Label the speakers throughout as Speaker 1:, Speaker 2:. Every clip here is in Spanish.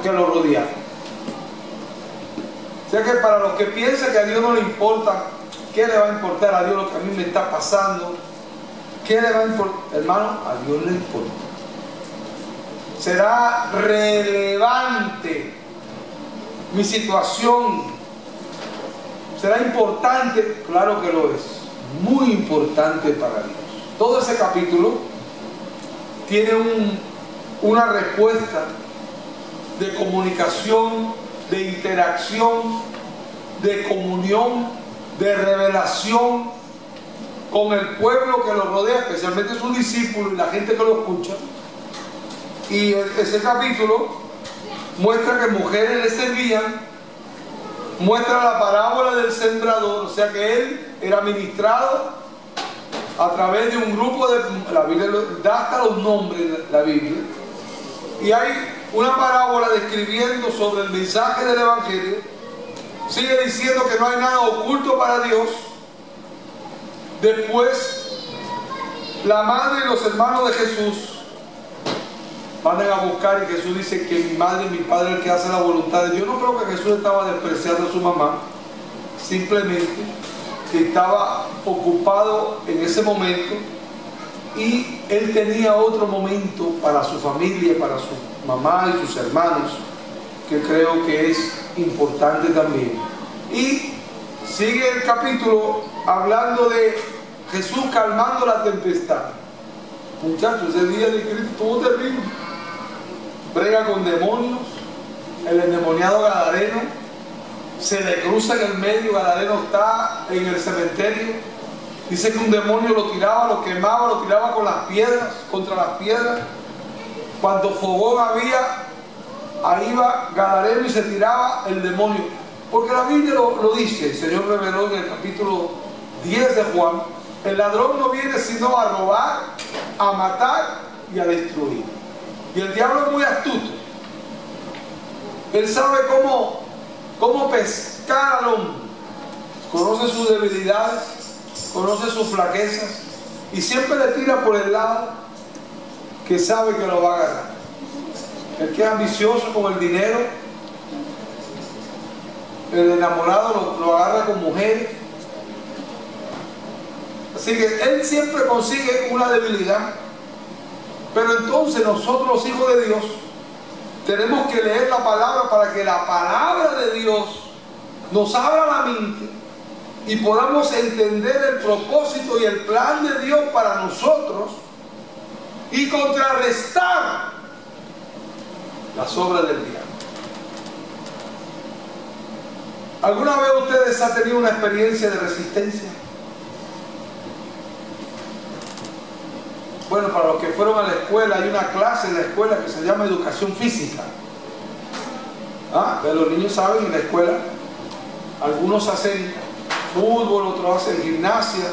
Speaker 1: que lo rodean. O sea que para los que piensan que a Dios no le importa, ¿qué le va a importar a Dios lo que a mí me está pasando? ¿Qué le va a importar? Hermano, a Dios le importa. ¿Será relevante mi situación? ¿Será importante? Claro que lo es. Muy importante para Dios. Todo ese capítulo tiene una respuesta de comunicación, de interacción, de comunión, de revelación con el pueblo que lo rodea, especialmente sus discípulos y la gente que lo escucha. Y ese capítulo muestra que mujeres le servían, muestra la parábola del sembrador, o sea que él era ministrado a través de un grupo de... La Biblia da hasta los nombres, la Biblia. Y hay una parábola describiendo sobre el mensaje del Evangelio. Sigue diciendo que no hay nada oculto para Dios. Después, la madre y los hermanos de Jesús van a buscar, y Jesús dice que mi madre y mi padre es el que hace la voluntad de Dios. Yo no creo que Jesús estaba despreciando a su mamá, simplemente que estaba ocupado en ese momento y él tenía otro momento para su familia, para su mamá y sus hermanos, que creo que es importante también. Y sigue el capítulo hablando de Jesús calmando la tempestad. Muchachos, ese día de Cristo estuvo terrible. Brega con demonios, el endemoniado Gadareno se le cruza en el medio. Gadareno está en el cementerio. Dice que un demonio lo tiraba, lo quemaba, lo tiraba con las piedras, contra las piedras. Cuando fogón había, ahí va Gadareno y se tiraba el demonio. Porque la Biblia lo dice, el Señor reveló en el capítulo 10 de Juan: el ladrón no viene sino a robar, a matar y a destruir. Y el diablo es muy astuto. Él sabe cómo pescar al hombre. Conoce sus debilidades, conoce sus flaquezas, y siempre le tira por el lado que sabe que lo va a ganar. El que es ambicioso con el dinero, el enamorado lo agarra con mujeres. Así que él siempre consigue una debilidad. Pero entonces nosotros, los hijos de Dios, tenemos que leer la palabra para que la palabra de Dios nos abra la mente y podamos entender el propósito y el plan de Dios para nosotros y contrarrestar las obras del diablo. ¿Alguna vez ustedes han tenido una experiencia de resistencia? Bueno, para los que fueron a la escuela, hay una clase en la escuela que se llama educación física. Pero los niños saben, en la escuela algunos hacen fútbol, otros hacen gimnasia.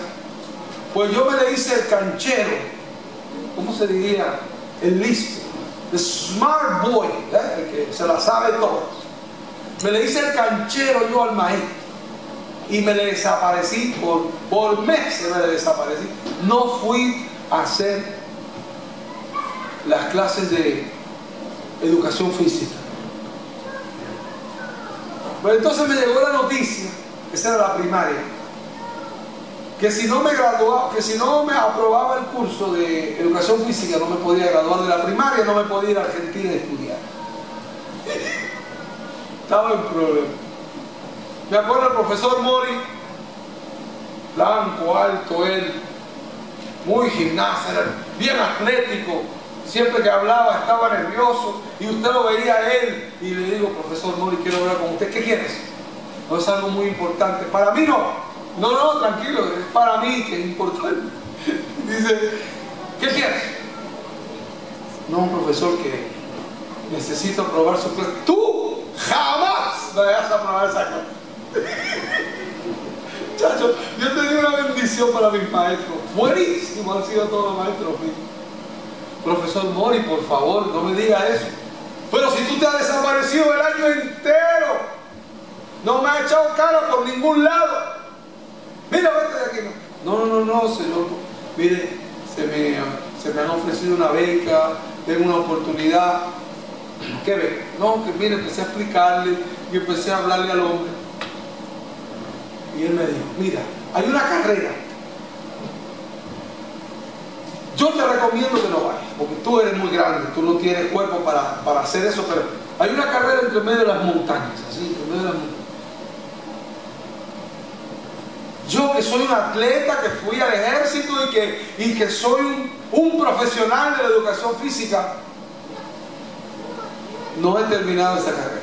Speaker 1: Pues yo me le hice el canchero, ¿cómo se diría? El listo, el smart boy, el que se la sabe todas. Me le hice el canchero yo al maestro y me le desaparecí por meses. Me le desaparecí. No fui a hacer las clases de educación física. Pero entonces me llegó la noticia, esa era la primaria, que si no me graduaba, que si no me aprobaba el curso de educación física, no me podía graduar de la primaria, no me podía ir a Argentina a estudiar. Estaba en problema. Me acuerdo el profesor Mori, blanco, alto él, muy gimnasta, bien atlético, siempre que hablaba estaba nervioso y usted lo veía a él y le digo: profesor Mori, quiero hablar con usted. ¿Qué quieres? No, es algo muy importante. Para mí no. No, tranquilo, es para mí que es importante. Dice: ¿qué quieres? No, profesor, que necesito aprobar su clase. ¡Tú jamás me vas a aprobar esa clase! Chacho, yo tenía una bendición para mis maestros. Buenísimo han sido todos los maestros míos. Profesor Mori, por favor, no me diga eso. Pero si tú te has desaparecido el año entero, no me has echado cara por ningún lado. Mira, vete de aquí. No, señor. Mire, se me han ofrecido una beca, tengo una oportunidad. ¿Qué ve? No, que mire, empecé a explicarle y empecé a hablarle al hombre. Y él me dijo, mira, hay una carrera. Yo te recomiendo que no vayas, porque tú eres muy grande, tú no tienes cuerpo para hacer eso, pero hay una carrera entre medio de las montañas, así, entre medio de las montañas. Yo que soy un atleta, que fui al ejército y que soy un profesional de la educación física, no he terminado esa carrera.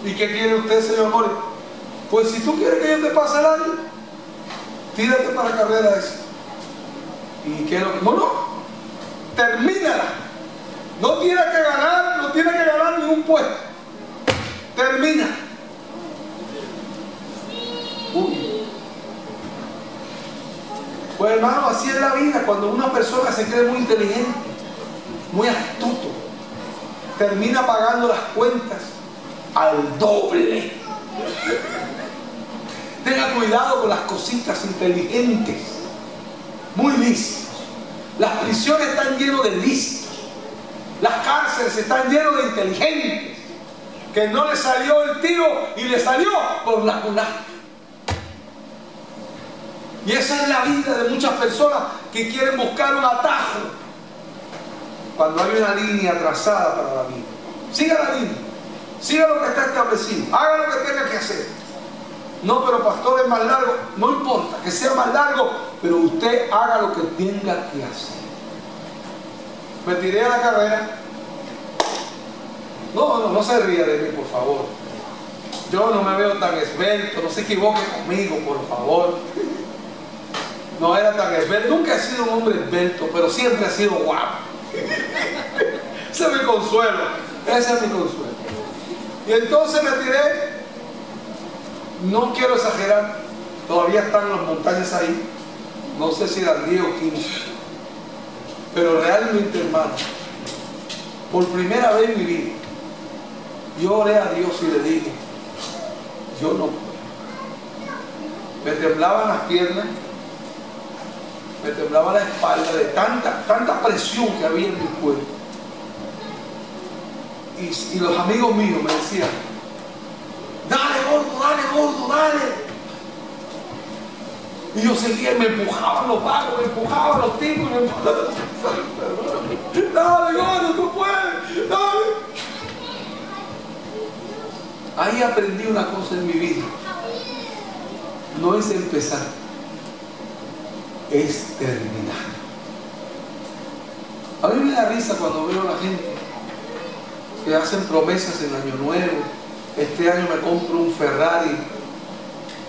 Speaker 1: ¿Y qué quiere usted, señor Mori? Pues si tú quieres que yo te pase el año, tírate para la carrera esa. ¿Y qué es lo que? No, termínala. No tiene que ganar ningún puesto. Termina. Pues hermano, así es la vida. Cuando una persona se cree muy inteligente, muy astuto, termina pagando las cuentas al doble. Tenga cuidado con las cositas inteligentes, muy listos. Las prisiones están llenas de listos. Las cárceles están llenas de inteligentes, que no le salió el tiro y le salió por la culata. Y esa es la vida de muchas personas que quieren buscar un atajo cuando hay una línea trazada para la vida. Siga la línea, siga lo que está establecido, haga lo que tenga que hacer. No, pero pastor, es más largo. No importa que sea más largo, pero usted haga lo que tenga que hacer. Me tiré a la carrera. No se ría de mí, por favor. Yo no me veo tan esbelto, no se equivoque conmigo, por favor. No era tan esbelto, nunca he sido un hombre esbelto, pero siempre he sido guapo. Ese es mi consuelo, ese es mi consuelo. Y entonces me tiré. No quiero exagerar, todavía están las montañas ahí, no sé si eran 10 o 15, pero realmente, hermano, por primera vez en mi vida, yo oré a Dios y le dije, yo no puedo. Me temblaban las piernas, me temblaba la espalda de tanta presión que había en mi cuerpo. Y los amigos míos me decían, dale gordo, dale. Y yo seguía, me empujaban los vagos, me empujaban los tipos, me empujaban. Dale gordo, tú puedes, dale. Ahí aprendí una cosa en mi vida. No es empezar, es terminar. A mí me da risa cuando veo a la gente que hacen promesas en Año Nuevo. Este año me compro un Ferrari,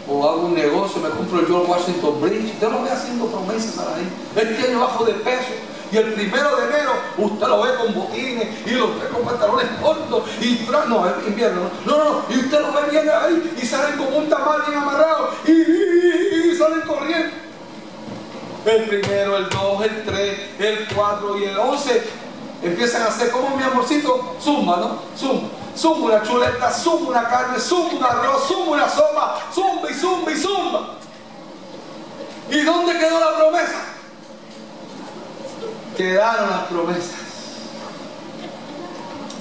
Speaker 1: o hago un negocio, me compro el George Washington Bridge. Yo lo voy haciendo promesas a la gente. Este año bajo de peso, y el 1 de enero usted lo ve con botines y lo ve con pantalones cortos y no, es invierno, no, y usted lo ve bien ahí y salen como un tamal bien amarrado y salen corriendo. El 1, el 2, el 3, el 4 y el 11 empiezan a hacer como mi amorcito, zumba, ¿no? Zumba una chuleta, zumba una carne, zumba un arroz, zumba una sopa, zumba y zumba y zumba. ¿Y dónde quedó la promesa? Quedaron las promesas.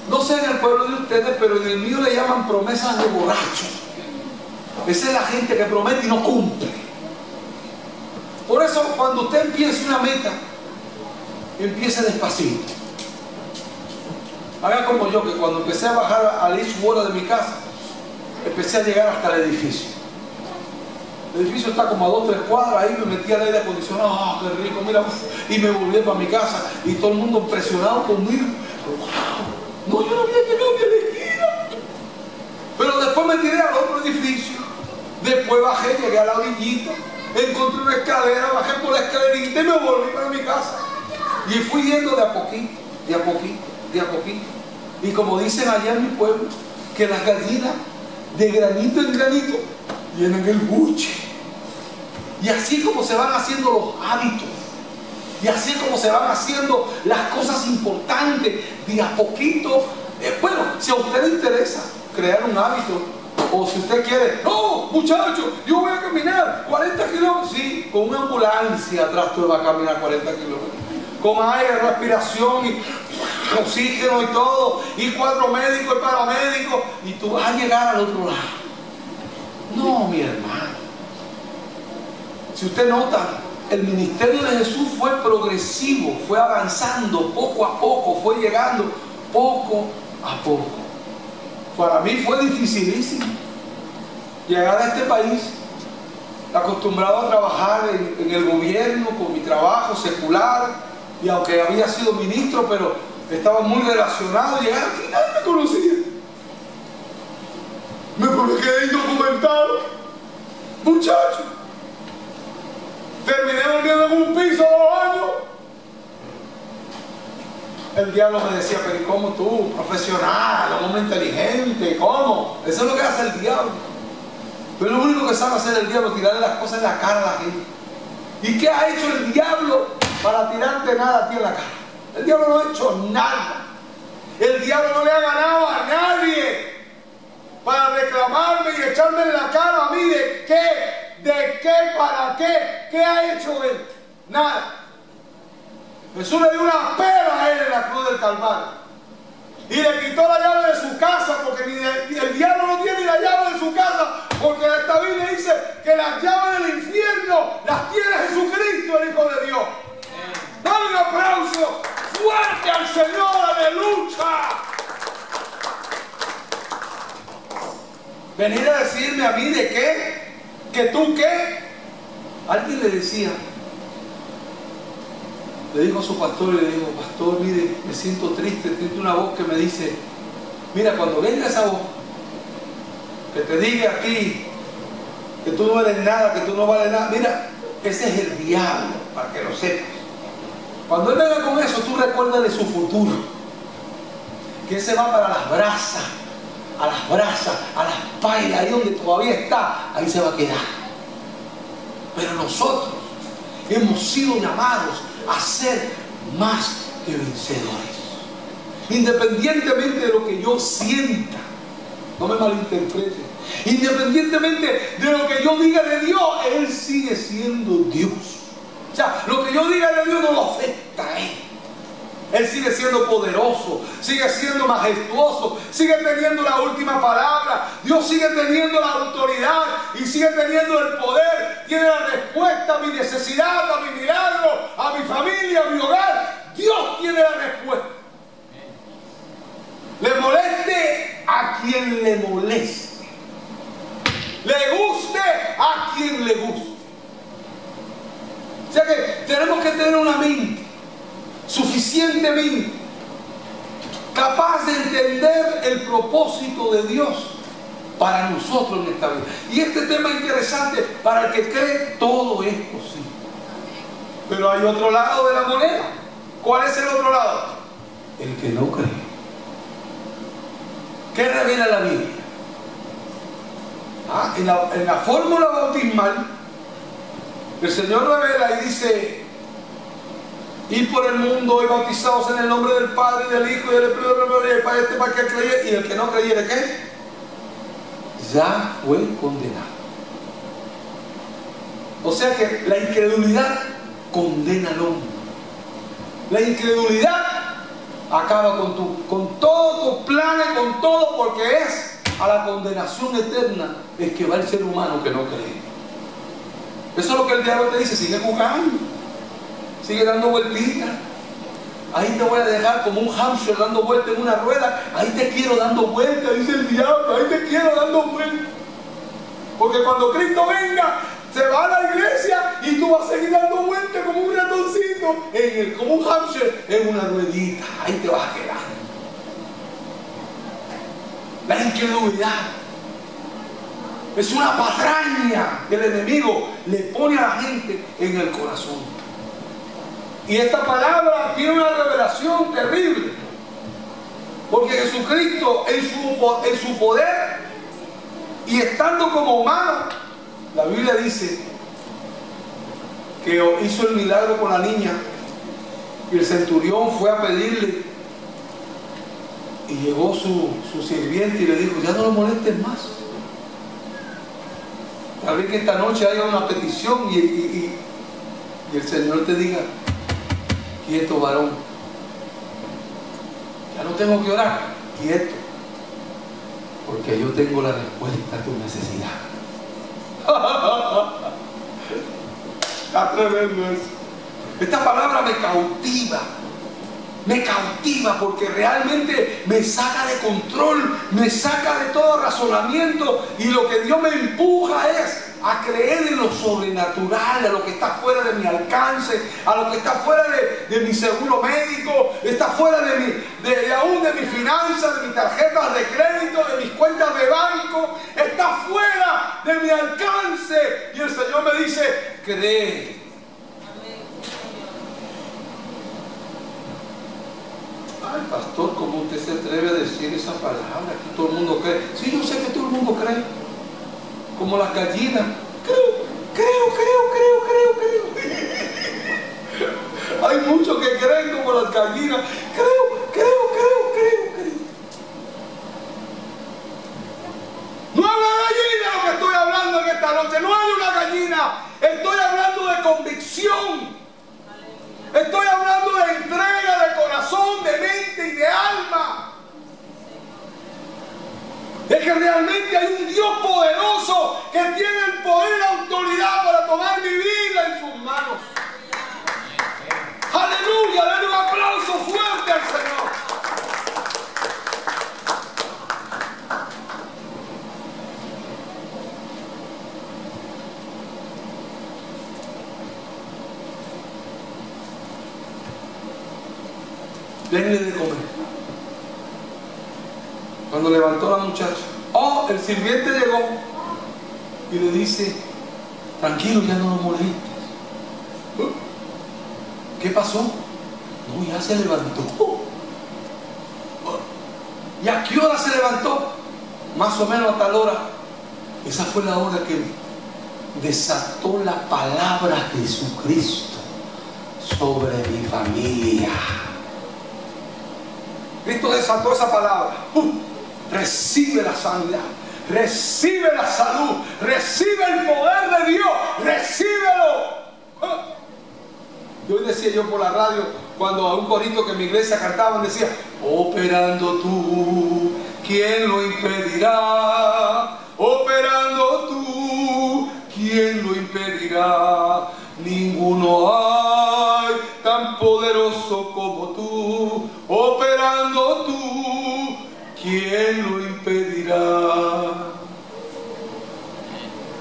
Speaker 1: No sé en el pueblo de ustedes, pero en el mío le llaman promesas de borrachos. Esa es la gente que promete y no cumple. Por eso cuando usted empiece una meta, empiece despacito. Haga como yo, que cuando empecé a bajar al Eastwater de mi casa, empecé a llegar hasta el edificio. El edificio está como a 2 o 3 cuadras, ahí me metí al aire acondicionado, ¡oh, qué rico! Mira, y me volví para mi casa y todo el mundo impresionado conmigo. ¡Wow! No, yo no había llegado ni a la esquina. Pero después me tiré al otro edificio, después bajé, llegué a la orillita, encontré una escalera, bajé por la escalerita y me volví para mi casa. Y fui yendo de a poquito, de a poquito, de a poquito. Y como dicen allá en mi pueblo, que las gallinas de granito en granito llenan el buche. Y así como se van haciendo los hábitos, y así como se van haciendo las cosas importantes de a poquito. Bueno, si a usted le interesa crear un hábito, o si usted quiere, no, muchacho, yo voy a caminar 40 kilómetros. Sí, con una ambulancia atrás tú vas a caminar 40 kilómetros. Con aire, respiración y oxígeno y todo, y 4 médicos y paramédicos, y tú vas a llegar al otro lado. No, mi hermano. Si usted nota, el ministerio de Jesús fue progresivo, fue avanzando poco a poco, fue llegando poco a poco. Para mí fue dificilísimo llegar a este país, acostumbrado a trabajar en el gobierno, con mi trabajo secular, y aunque había sido ministro, pero estaba muy relacionado. Llegar aquí, nadie me conocía. Me quedé indocumentado, muchacho. Terminé viviendo en un piso 2 años. El diablo me decía, pero ¿y cómo tú, profesional, un hombre inteligente? ¿Cómo? Eso es lo que hace el diablo. Pero lo único que sabe hacer el diablo es tirarle las cosas en la cara a la gente. ¿Y qué ha hecho el diablo para tirarte nada a ti en la cara? El diablo no ha hecho nada. El diablo no le ha ganado a nadie para reclamarme y echarme en la cara a mí de qué, para qué. ¿Qué ha hecho él? Nada. Jesús le dio una pera a él en la cruz del Calvario. Y le quitó la llave de su casa, porque el diablo no tiene la llave de su casa, porque esta Biblia dice que las llaves del infierno las tiene Jesucristo, el Hijo de Dios. Dale un aplauso fuerte al Señor, aleluya. Venir a decirme a mí de qué, que tú qué. Alguien le decía, le dijo a su pastor, y le dijo, pastor, mire, me siento triste, siento una voz que me dice, mira, cuando venga esa voz, que te diga aquí, que tú no eres nada, que tú no vales nada, mira, ese es el diablo, para que lo sepas. Cuando él venga con eso, tú recuérdale su futuro, que ese va para las brasas, a las pailas, ahí donde todavía está, ahí se va a quedar. Pero nosotros hemos sido llamados a ser más que vencedores. Independientemente de lo que yo sienta, no me malinterprete, independientemente de lo que yo diga de Dios, Él sigue siendo Dios. O sea, lo que yo diga de Dios no lo afecta a Él. Él sigue siendo poderoso, sigue siendo majestuoso, sigue teniendo la última palabra. Dios sigue teniendo la autoridad y sigue teniendo el poder. Tiene la respuesta a mi necesidad, a mi milagro, a mi familia, a mi hogar. Dios tiene la respuesta. Le moleste a quien le moleste, le guste a quien le guste. O sea que tenemos que tener una mente suficientemente capaz de entender el propósito de Dios para nosotros en esta vida. Y este tema es interesante. Para el que cree, todo es posible. Pero hay otro lado de la moneda. ¿Cuál es el otro lado? El que no cree. ¿Qué revela la Biblia? En la fórmula bautismal, el Señor revela y dice: y por el mundo y bautizados en el nombre del Padre, del Hijo y del Espíritu, para que creyera, y el que no creyera, ¿qué? Ya fue condenado. O sea que la incredulidad condena al hombre. La incredulidad acaba con todos tus planes, con todo, porque es a la condenación eterna es que va el ser humano que no cree. Eso es lo que el diablo te dice: sigue jugando, sigue dando vueltitas. Ahí te voy a dejar como un hámster dando vueltas en una rueda. Ahí te quiero dando vueltas, dice el diablo. Ahí te quiero dando vueltas. Porque cuando Cristo venga, se va a la iglesia y tú vas a seguir dando vueltas como un ratoncito, como un hámster en una ruedita. Ahí te vas a quedar. La incredulidad es una patraña que el enemigo le pone a la gente en el corazón. Y esta palabra tiene una revelación terrible, porque Jesucristo en su poder y estando como humano, la Biblia dice que hizo el milagro con la niña y el centurión fue a pedirle, y llegó su sirviente y le dijo: ya no lo molestes más. Tal vez que esta noche haya una petición y el Señor te diga: quieto, varón, tengo que orar. Quieto. Porque yo tengo la respuesta a tu necesidad. Está tremendo eso. Esta palabra me cautiva. Me cautiva porque realmente me saca de control, me saca de todo razonamiento, y lo que Dios me empuja es a creer en lo sobrenatural, a lo que está fuera de mi alcance, a lo que está fuera de mi seguro médico, está fuera aún de mis finanzas, de mis tarjetas de crédito, de mis cuentas de banco, está fuera de mi alcance. Y el Señor me dice, cree. Ay, pastor, ¿cómo usted se atreve a decir esa palabra? Que todo el mundo cree. Sí, yo sé que todo el mundo cree. Como las gallinas. Creo. Hay muchos que creen como las gallinas. Creo. No es una gallina lo que estoy hablando en esta noche. No hay una gallina. Estoy hablando de convicción. Estoy hablando de entrega de corazón, de mente y de alma. Es que realmente hay un Dios poderoso que tiene el poder y la autoridad para tomar mi vida en sus manos. Aleluya, denle un aplauso fuerte al Señor. Denle de comer. Cuando levantó a la muchacha, el sirviente llegó y le dice, tranquilo, ya no lo molestes. ¿Qué pasó? No, ya se levantó. ¿Y a qué hora se levantó? Más o menos a tal hora. Esa fue la hora que desató la palabra de Jesucristo sobre mi familia. Cristo desató esa palabra. Recibe la sanidad, recibe la salud, recibe el poder de Dios, recíbelo. Y hoy decía yo por la radio, cuando a un corito que en mi iglesia cantaban, decía, operando tú, ¿quién lo impedirá? Operando tú, ¿quién lo impedirá? Ninguno hay tan poderoso como tú. Operando tú, ¿quién lo impedirá?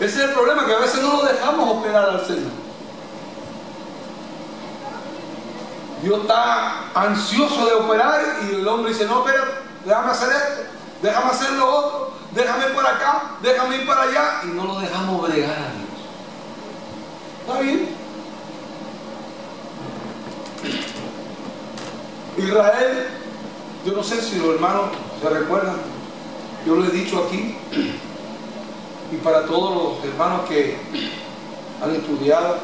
Speaker 1: Ese es el problema, que a veces no lo dejamos operar al Señor. Dios está ansioso de operar y el hombre dice, no, espera, déjame hacer esto, déjame hacer lo otro, déjame ir por acá, déjame ir para allá, y no lo dejamos bregar a Dios. ¿Está bien? Israel, yo no sé si los hermanos se recuerdan, yo lo he dicho aquí, y para todos los hermanos que han estudiado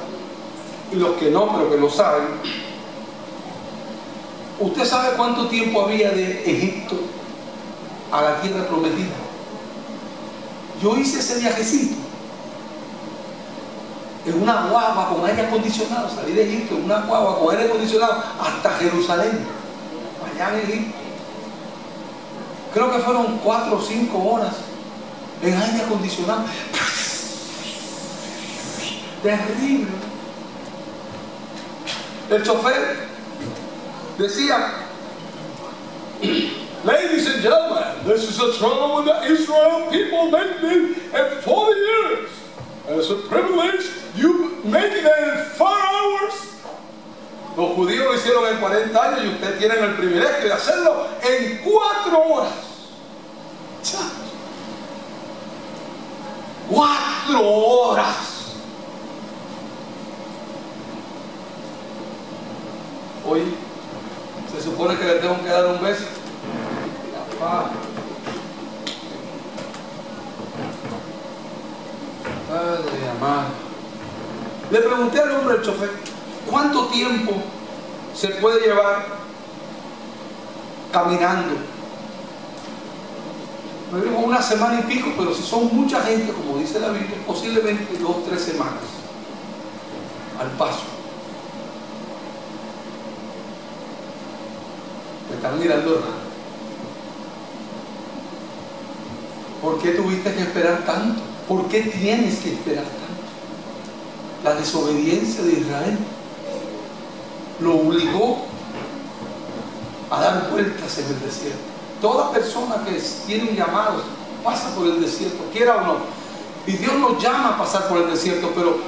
Speaker 1: y los que no, pero que lo saben, ¿usted sabe cuánto tiempo había de Egipto a la tierra prometida? Yo hice ese viajecito en una guagua con aire acondicionado. Salí de Egipto en una guagua con aire acondicionado hasta Jerusalén, allá en Egipto. Creo que fueron 4 o 5 horas en aire acondicionado. Terrible. El chofer decía, ladies and gentlemen, this is a trouble that the Israel people made me in 40 years. And it's a privilege you make it in 4 hours. Los judíos lo hicieron en 40 años y ustedes tienen el privilegio de hacerlo en 4 horas. 4 horas. Hoy se supone que le tengo que dar un beso. Padre amado. Le pregunté al hombre, el chofer, ¿cuánto tiempo se puede llevar caminando? Me dijo 1 semana y pico, pero si son mucha gente, como dice la Biblia, posiblemente 2 o 3 semanas al paso. Me están mirando, hermano. ¿Por qué tuviste que esperar tanto? ¿Por qué tienes que esperar tanto? La desobediencia de Israel lo obligó a dar vueltas en el desierto. Toda persona que tiene un llamado pasa por el desierto, quiera o no. Y Dios nos llama a pasar por el desierto, pero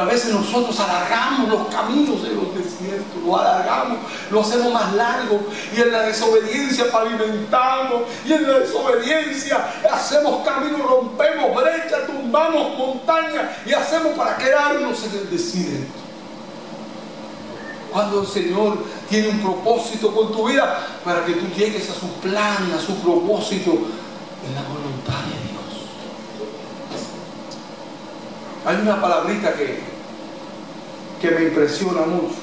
Speaker 1: a veces nosotros alargamos los caminos de los desiertos, lo alargamos, lo hacemos más largo, y en la desobediencia pavimentamos, y en la desobediencia hacemos caminos, rompemos brechas, tumbamos montañas y hacemos para quedarnos en el desierto. Cuando el Señor tiene un propósito con tu vida, para que tú llegues a su plan, a su propósito, en la voluntad de Dios. Hay una palabrita que me impresiona mucho.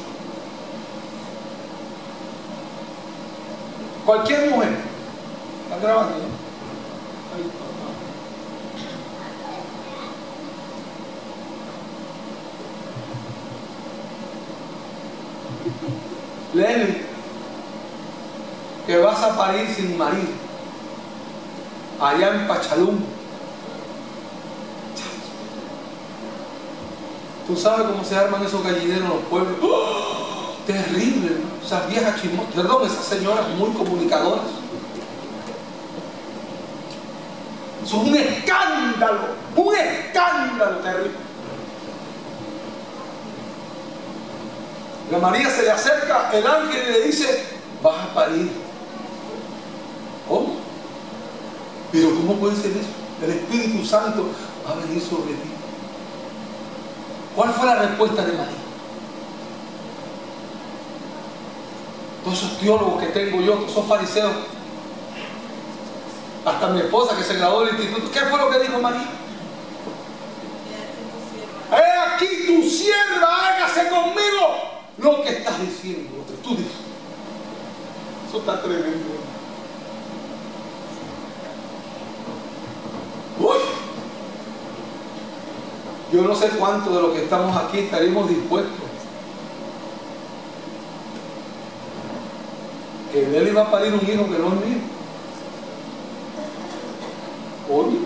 Speaker 1: Cualquier mujer, ¿está grabando? ¿No? Léele que vas a parir sin marido allá en Pachalum. Tú sabes cómo se arman esos gallineros en los pueblos. ¡Oh! Terrible, ¿no? Esas viejas chismosas, perdón, esas señoras muy comunicadoras. Son un escándalo terrible. A María se le acerca el ángel y le dice: vas a parir. ¿Cómo? Pero ¿cómo puede ser eso? El Espíritu Santo va a venir sobre ti. ¿Cuál fue la respuesta de María? Todos esos teólogos que tengo yo, que son fariseos, hasta mi esposa que se graduó del instituto, ¿qué fue lo que dijo María? He aquí tu sierva, hágase conmigo lo que estás diciendo, lo que tú dices. Eso está tremendo. Uy. Yo no sé cuánto de los que estamos aquí estaríamos dispuestos. Que él iba a parir un hijo que no es mío. Oye,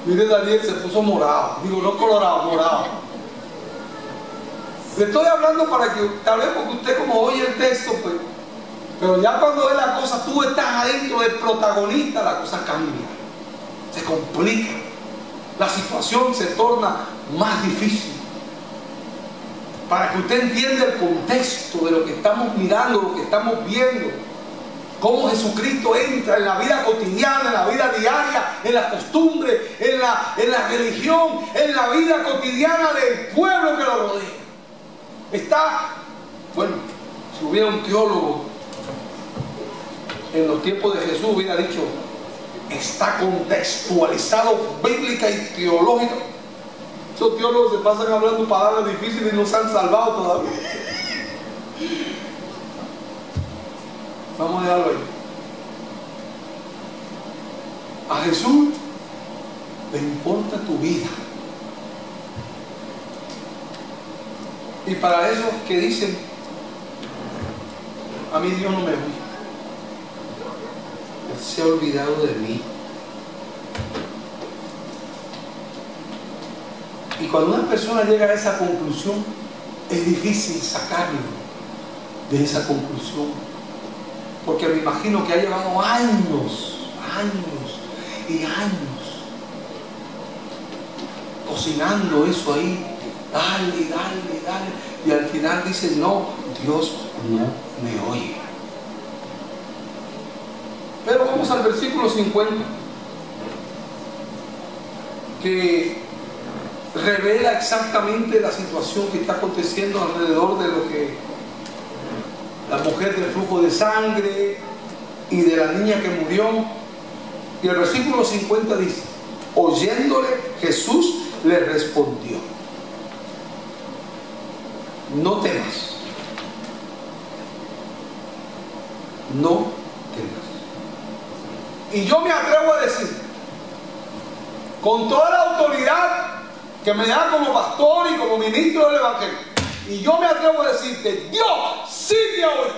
Speaker 1: mire, Daniel se puso morado. Digo, no colorado, morado. Le estoy hablando para que, tal vez porque usted como oye el texto, pues, pero ya cuando ve la cosa, tú estás adentro del protagonista, la cosa cambia. Se complica. La situación se torna más difícil. Para que usted entienda el contexto de lo que estamos mirando, lo que estamos viendo, cómo Jesucristo entra en la vida cotidiana, en la vida diaria, en la costumbre, en la religión, en la vida cotidiana del pueblo que lo rodea. Está, bueno, si hubiera un teólogo en los tiempos de Jesús, hubiera dicho: está contextualizado bíblica y teológica. Esos teólogos se pasan hablando palabras difíciles y no se han salvado todavía. Vamos a dejarlo ahí. A Jesús le importa tu vida. Y para esos que dicen: a mí Dios no me oye, Él se ha olvidado de mí. Y cuando una persona llega a esa conclusión, es difícil sacarlo de esa conclusión, porque me imagino que ha llevado años y años cocinando eso ahí, dale, y al final dice: no, Dios no me oye. Pero vamos al versículo 50, que revela exactamente la situación que está aconteciendo alrededor de lo que la mujer del flujo de sangre y de la niña que murió. Y el versículo 50 dice: oyéndole, Jesús le respondió: no temas, no temas. Y yo me atrevo a decir, con toda la autoridad que me da como pastor y como ministro del Evangelio, y yo me atrevo a decirte: Dios sí te ha oído.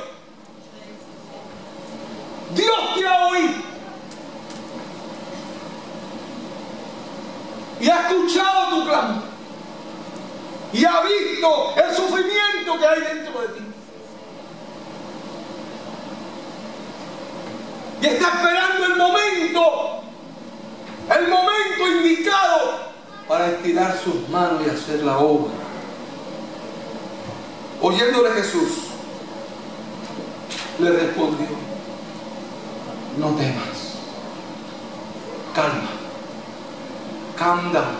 Speaker 1: Dios te ha oído. y ha visto el sufrimiento que hay dentro de ti. Y está esperando el momento indicado para estirar sus manos y hacer la obra. Oyéndole Jesús, le respondió: no temas, calma, calm down,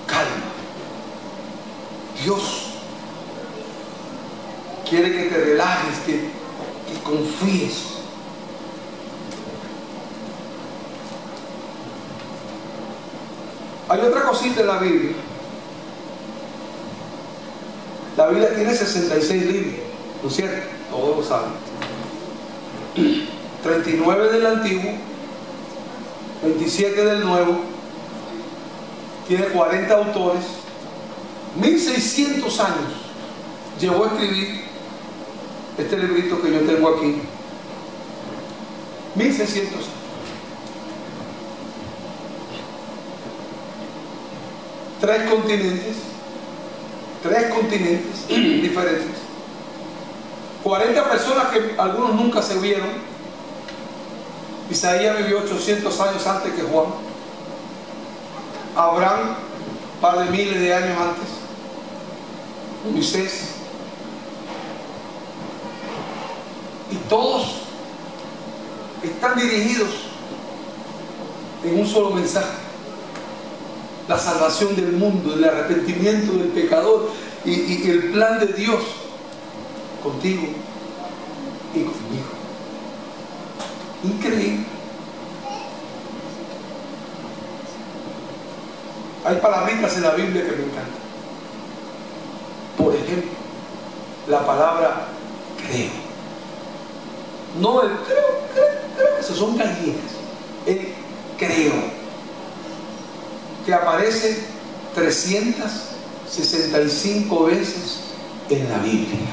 Speaker 1: calma. Dios quiere que te relajes, que confíes. Hay otra cosita en la Biblia. La Biblia tiene 66 libros, ¿no es cierto? Todos lo saben. 39 del Antiguo, 27 del Nuevo, tiene 40 autores, 1600 años llevó a escribir este librito que yo tengo aquí. 1600 años. Tres continentes diferentes, 40 personas que algunos nunca se vieron. Isaías vivió 800 años antes que Juan. Abraham, un par de miles de años antes. Moisés. Y todos están dirigidos en un solo mensaje: la salvación del mundo, el arrepentimiento del pecador y el plan de Dios contigo y conmigo. Increíble. Hay palabritas en la Biblia que me encantan. Por ejemplo, la palabra creo. No el creo, esos son gallinas. El creo, que aparece 365 veces en la Biblia.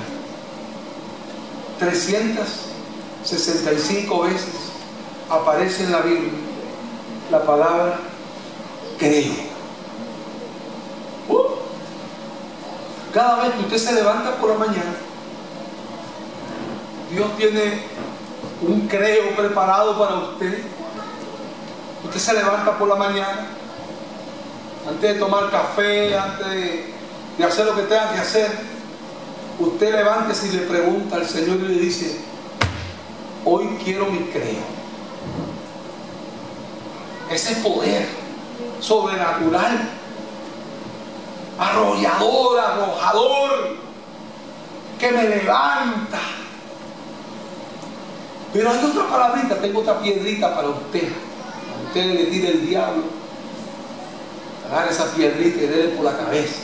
Speaker 1: 365 veces aparece en la Biblia la palabra creo. Cada vez que usted se levanta por la mañana, Dios tiene un creo preparado para usted. Usted se levanta por la mañana, antes de tomar café, antes de hacer lo que tenga que hacer, usted levántese y le pregunta al Señor y le dice: hoy quiero mi creo. Ese poder sobrenatural, arrollador, arrojador, que me levanta. Pero hay otra palabrita, tengo otra piedrita para usted. A usted le tira el diablo, agarre esa piedrita y déle por la cabeza.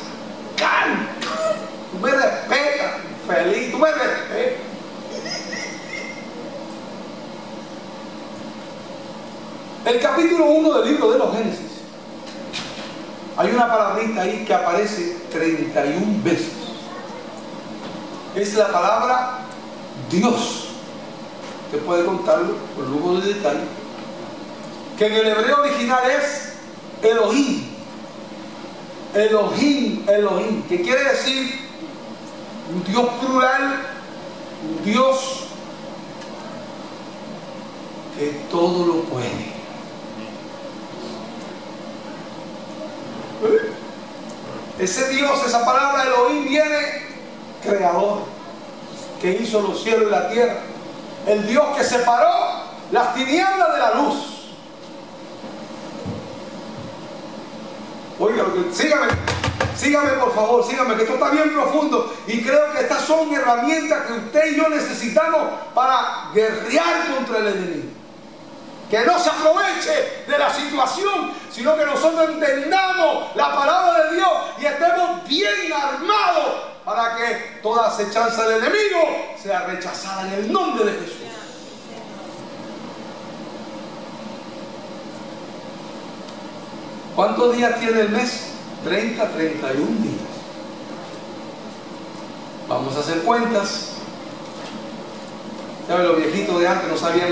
Speaker 1: ¡Calma! Tú me respetas, feliz, tú me respetas. El capítulo 1 del libro de los Génesis, hay una palabrita ahí que aparece 31 veces. Es la palabra Dios. Usted puede contarlo con lujo de detalle, que en el hebreo original es Elohim. Elohim, Elohim, que quiere decir un Dios plural, un Dios que todo lo puede. Ese Dios, esa palabra Elohim viene creador, que hizo los cielos y la tierra. El Dios que separó las tinieblas de la luz. Oiga, sígame por favor, sígame, que esto está bien profundo y creo que estas son herramientas que usted y yo necesitamos para guerrear contra el enemigo. Que no se aproveche de la situación, sino que nosotros entendamos la palabra de Dios y estemos bien armados para que toda acechanza del enemigo sea rechazada en el nombre de Jesús. ¿Cuántos días tiene el mes? 30, 31 días. Vamos a hacer cuentas. Ya ven, los viejitos de antes no sabían